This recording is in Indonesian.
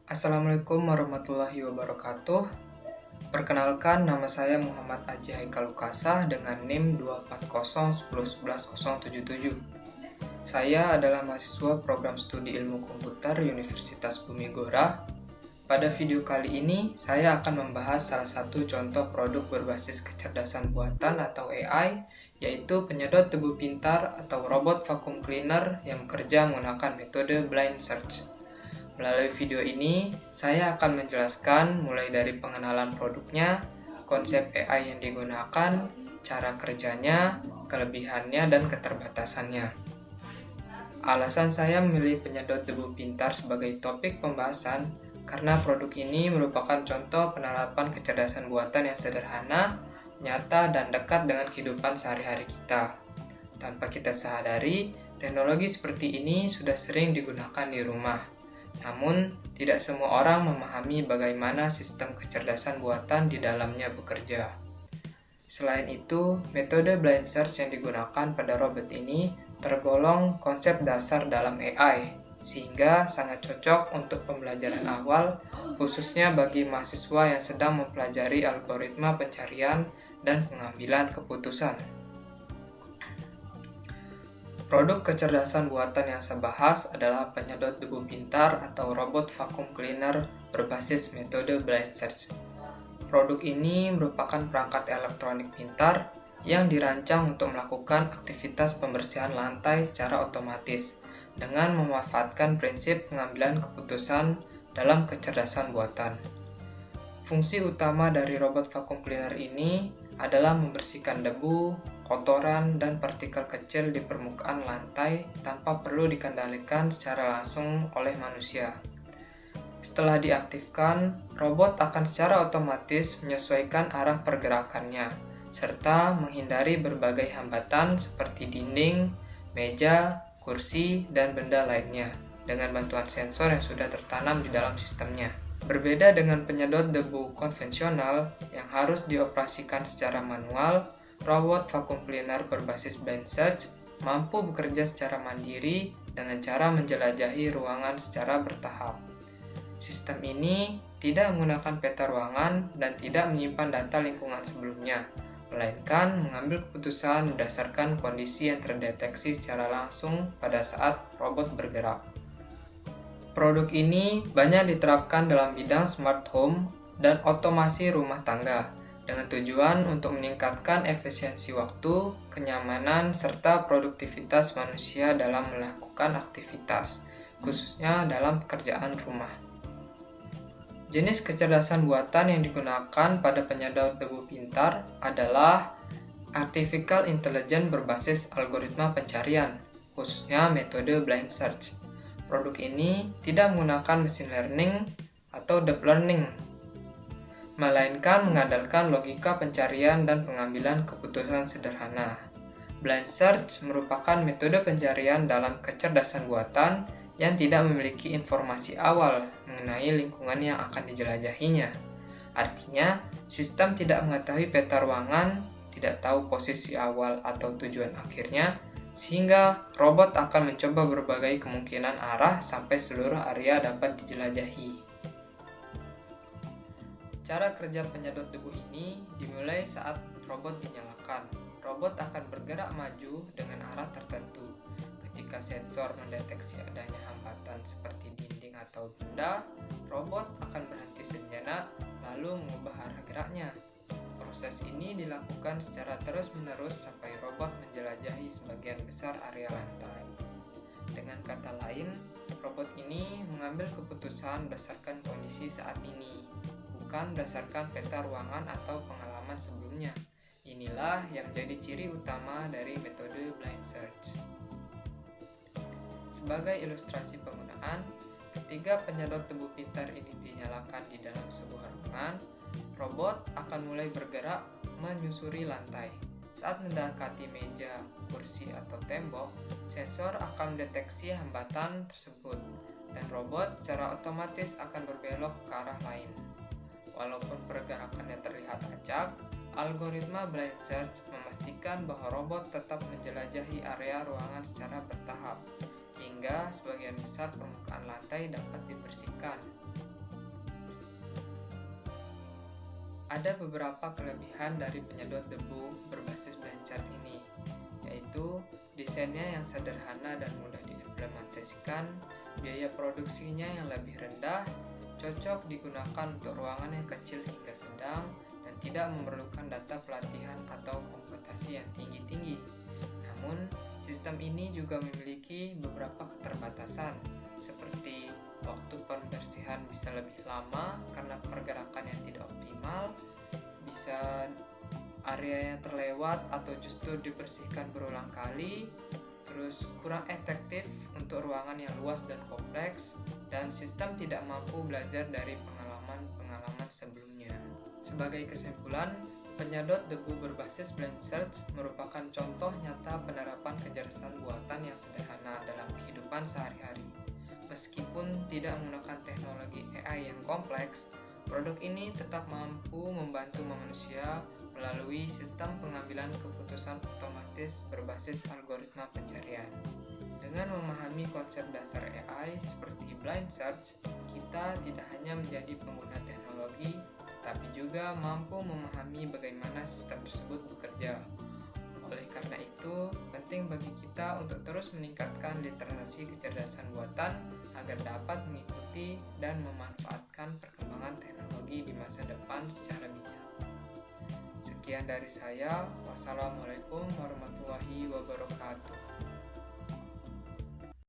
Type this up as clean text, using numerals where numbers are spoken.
Assalamualaikum warahmatullahi wabarakatuh. Perkenalkan, nama saya Muhammad Aji Haikal Lukasah dengan NIM 24010111077. Saya adalah mahasiswa program studi ilmu komputer Universitas Bumi Gora. Pada video kali ini, saya akan membahas salah satu contoh produk berbasis kecerdasan buatan atau AI, yaitu penyedot debu pintar atau robot vacuum cleaner yang bekerja menggunakan metode blind search. Melalui video ini, saya akan menjelaskan mulai dari pengenalan produknya, konsep AI yang digunakan, cara kerjanya, kelebihannya, dan keterbatasannya. Alasan saya memilih penyedot debu pintar sebagai topik pembahasan karena produk ini merupakan contoh penerapan kecerdasan buatan yang sederhana, nyata, dan dekat dengan kehidupan sehari-hari kita. Tanpa kita sadari, teknologi seperti ini sudah sering digunakan di rumah. Namun, tidak semua orang memahami bagaimana sistem kecerdasan buatan di dalamnya bekerja. Selain itu, metode blind search yang digunakan pada robot ini tergolong konsep dasar dalam AI, sehingga sangat cocok untuk pembelajaran awal, khususnya bagi mahasiswa yang sedang mempelajari algoritma pencarian dan pengambilan keputusan. Produk kecerdasan buatan yang saya bahas adalah penyedot debu pintar atau robot vacuum cleaner berbasis metode blind search. Produk ini merupakan perangkat elektronik pintar yang dirancang untuk melakukan aktivitas pembersihan lantai secara otomatis dengan memanfaatkan prinsip pengambilan keputusan dalam kecerdasan buatan. Fungsi utama dari robot vacuum cleaner ini adalah membersihkan debu, kotoran, dan partikel kecil di permukaan lantai tanpa perlu dikendalikan secara langsung oleh manusia. Setelah diaktifkan, robot akan secara otomatis menyesuaikan arah pergerakannya, serta menghindari berbagai hambatan seperti dinding, meja, kursi, dan benda lainnya dengan bantuan sensor yang sudah tertanam di dalam sistemnya. Berbeda dengan penyedot debu konvensional yang harus dioperasikan secara manual, robot vacuum cleaner berbasis blind search mampu bekerja secara mandiri dengan cara menjelajahi ruangan secara bertahap. Sistem ini tidak menggunakan peta ruangan dan tidak menyimpan data lingkungan sebelumnya, melainkan mengambil keputusan berdasarkan kondisi yang terdeteksi secara langsung pada saat robot bergerak. Produk ini banyak diterapkan dalam bidang smart home dan otomasi rumah tangga, dengan tujuan untuk meningkatkan efisiensi waktu, kenyamanan, serta produktivitas manusia dalam melakukan aktivitas, khususnya dalam pekerjaan rumah. Jenis kecerdasan buatan yang digunakan pada penyedot debu pintar adalah Artificial Intelligence berbasis algoritma pencarian, khususnya metode blind search. Produk ini tidak menggunakan machine learning atau deep learning, melainkan mengandalkan logika pencarian dan pengambilan keputusan sederhana. Blind search merupakan metode pencarian dalam kecerdasan buatan yang tidak memiliki informasi awal mengenai lingkungan yang akan dijelajahinya. Artinya, sistem tidak mengetahui peta ruangan, tidak tahu posisi awal atau tujuan akhirnya, sehingga robot akan mencoba berbagai kemungkinan arah sampai seluruh area dapat dijelajahi. Cara kerja penyedot debu ini dimulai saat robot dinyalakan. Robot akan bergerak maju dengan arah tertentu. Ketika sensor mendeteksi adanya hambatan seperti dinding atau benda, robot akan berhenti sejenak lalu mengubah arah geraknya. Proses ini dilakukan secara terus-menerus sampai robot menjelajahi sebagian besar area lantai. Dengan kata lain, robot ini mengambil keputusan berdasarkan kondisi saat ini, bukan berdasarkan peta ruangan atau pengalaman sebelumnya. Inilah yang menjadi ciri utama dari metode blind search. Sebagai ilustrasi penggunaan, ketika penyedot debu pintar ini dinyalakan di dalam sebuah ruangan, robot akan mulai bergerak menyusuri lantai. Saat mendekati meja, kursi, atau tembok, sensor akan mendeteksi hambatan tersebut, dan robot secara otomatis akan berbelok ke arah lain. Walaupun pergerakannya terlihat acak, algoritma blind search memastikan bahwa robot tetap menjelajahi area ruangan secara bertahap, hingga sebagian besar permukaan lantai dapat dibersihkan. Ada beberapa kelebihan dari penyedot debu berbasis Blanchard ini, yaitu desainnya yang sederhana dan mudah diimplementasikan, biaya produksinya yang lebih rendah, cocok digunakan untuk ruangan yang kecil hingga sedang, dan tidak memerlukan data pelatihan atau komputasi yang tinggi-tinggi. Namun, sistem ini juga memiliki beberapa keterbatasan, seperti waktu pembersihan bisa lebih lama karena pergerakan yang tidak optimal, bisa area yang terlewat atau justru dibersihkan berulang kali, terus kurang efektif untuk ruangan yang luas dan kompleks, dan sistem tidak mampu belajar dari pengalaman-pengalaman sebelumnya. Sebagai kesimpulan, penyedot debu berbasis Blanchard merupakan contoh nyata penerapan kecerdasan buatan yang sederhana dalam kehidupan sehari-hari. Meskipun tidak menggunakan teknologi AI yang kompleks, produk ini tetap mampu membantu manusia melalui sistem pengambilan keputusan otomatis berbasis algoritma pencarian. Dengan memahami konsep dasar AI seperti blind search, kita tidak hanya menjadi pengguna teknologi, tetapi juga mampu memahami bagaimana sistem tersebut bekerja. Oleh karena itu, penting bagi kita untuk terus meningkatkan literasi kecerdasan buatan agar dapat mengikuti dan memanfaatkan perkembangan teknologi di masa depan secara bijak. Sekian dari saya. Wassalamualaikum warahmatullahi wabarakatuh.